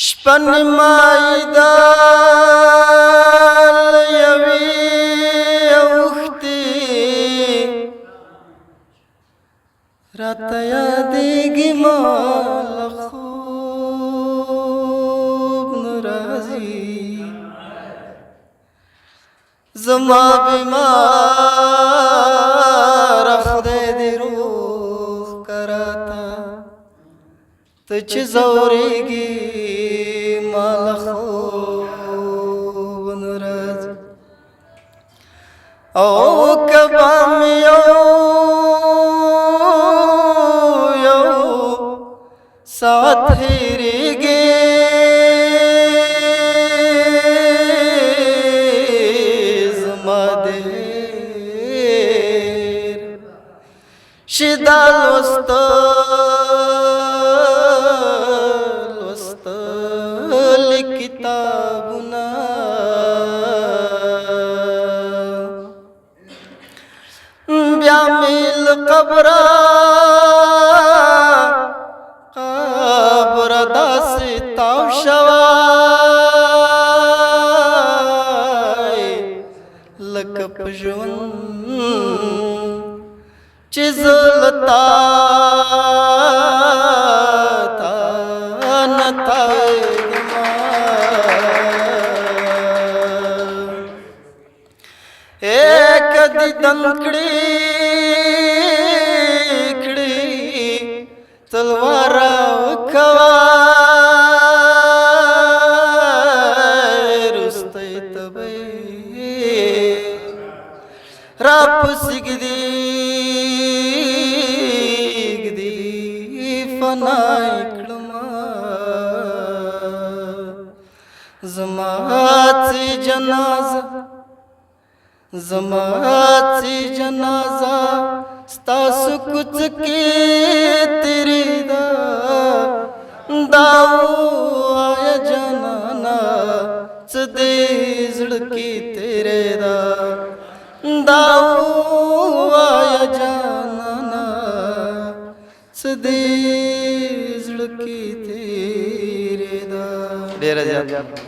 شپن مایدال یوی اوختی رات یادیگی مال خوب نرازی زما بیمار خدای دی روح کراتا تچ زوریگی مال خوب نرازی او کبام یو ساعت هیریگی زما دیر شدا لوستل کتابنا بیا میل قبر داسې تاو شوی لکه په ژوند چې زه له تا نه تاوېږمه که دیدن کړي تلوار وکوای رستی تبی را پسیگدی فنای کلما زماتی جنازہ ستاسو کچھ کی تیری داو آیا جانانا چدی زڑکی تیرے داو آیا جانانا چدی زڑکی تیرے دا ډیر زیات